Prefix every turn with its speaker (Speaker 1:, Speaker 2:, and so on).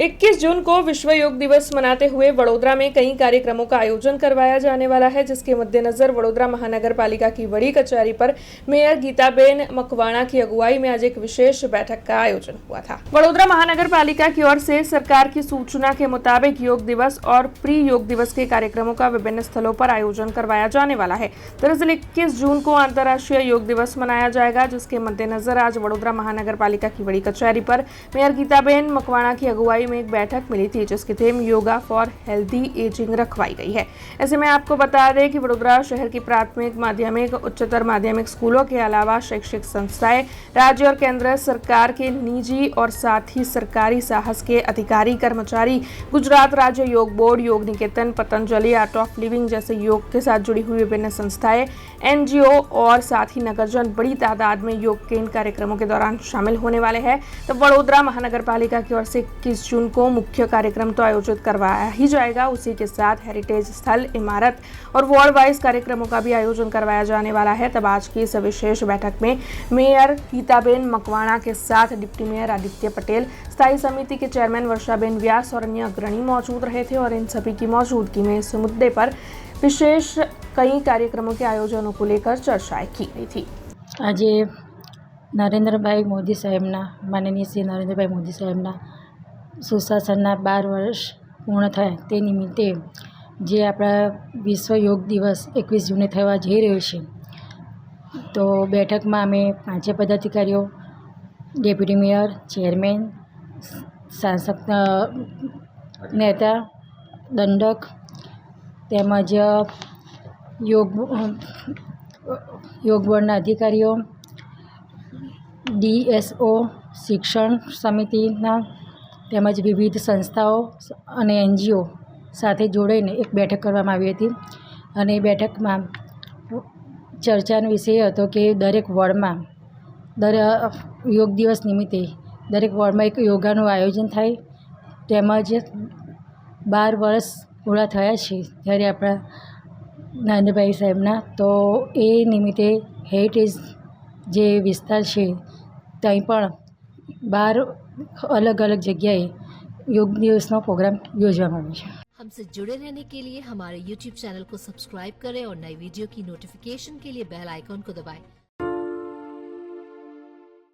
Speaker 1: 21 जून को विश्व योग दिवस मनाते हुए वडोदरा में कई कार्यक्रमों का आयोजन करवाया जाने वाला है, जिसके मद्देनजर वडोदरा महानगर पालिका की बड़ी कचहरी पर मेयर गीताबेन मकवाणा की अगुवाई में आज एक विशेष बैठक का आयोजन हुआ था। वडोदरा महानगर पालिका की ओर से सरकार की सूचना के मुताबिक योग दिवस और प्री योग दिवस के कार्यक्रमों का विभिन्न स्थलों पर आयोजन करवाया जाने वाला है। दरअसल 21 जून को अंतर्राष्ट्रीय योग दिवस मनाया जाएगा, जिसके मद्देनजर आज वडोदरा महानगर पालिका की बड़ी कचहरी पर मेयर गीताबेन मकवाणा की अगुवाई में एक बैठक मिली थी, जिसकी theme yoga for healthy ageing रखवाई गई है। ऐसे में आपको बता दें कि वडोदरा शहर की प्राथमिक, माध्यमिक, उच्चतर माध्यमिक स्कूलों के अलावा शैक्षिक संस्थाएं, राज्य और केंद्र सरकार के निजी और साथ ही सरकारी साहस के अधिकारी कर्मचारी, गुजरात राज्य योग बोर्ड, योग निकेतन, पतंजलि, आर्ट ऑफ लिविंग जैसे योग के साथ जुड़ी हुई विभिन्न संस्थाएं, एनजीओ और साथ ही नगरजन बड़ी तादाद में योग के इन कार्यक्रमों के दौरान शामिल होने वाले हैं। तो वडोदरा महानगर पालिका की ओर से 21 जून को मुख्य कार्यक्रम तो आयोजित करवाया ही जाएगा, उसी के साथ हेरिटेज स्थल, इमारत और वार्ड वाइज कार्यक्रमों का भी आयोजन करवाया जाने वाला है। तब आज की इस विशेष बैठक में मेयर गीताबेन मकवाणा के साथ डिप्टी मेयर आदित्य पटेल, स्थायी समिति के चेयरमैन वर्षाबेन व्यास और अन्य अग्रणी मौजूद रहे थे और इन सभी की मौजूदगी में इस मुद्दे पर विशेष कई कार्यक्रमों के आयोजनों को लेकर चर्चाएं की गई थी।
Speaker 2: आज नरेंद्रभाई मोदी साहेबना, माननीय श्री नरेंद्रभाई मोदी साहेबना સુશાસનના 12 વર્ષ પૂર્ણ થયા તે નિમિત્તે જે આપણા વિશ્વ યોગ દિવસ 21 જૂને થવા જઈ રહ્યો છે, તો બેઠકમાં અમે પાંચે પદાધિકારીઓ, ડેપ્યુટી મેયર, ચેરમેન, શાસક નેતા, દંડક તેમજ યોગ બોર્ડના અધિકારીઓ, ડીએસઓ, શિક્ષણ સમિતિના તેમજ વિવિધ સંસ્થાઓ અને એનજીઓ સાથે જોડાઈને એક બેઠક કરવામાં આવી હતી અને એ બેઠકમાં ચર્ચાનો વિષય હતો કે દરેક વોર્ડમાં યોગ દિવસ નિમિત્તે દરેક વોર્ડમાં એક યોગાનું આયોજન થાય, તેમજ 12 વર્ષ પૂરા થયા છે ત્યારે આપણા નરેન્દ્રભાઈ સાહેબના, તો એ નિમિત્તે હેરિટેજ જે વિસ્તાર છે ત્યાં પણ 12 अलग अलग जगह योग दिवस प्रोग्राम योजना है।
Speaker 3: हमसे जुड़े रहने के लिए हमारे YouTube चैनल को सब्सक्राइब करें और नई वीडियो की नोटिफिकेशन के लिए बेल आइकॉन को दबाएं।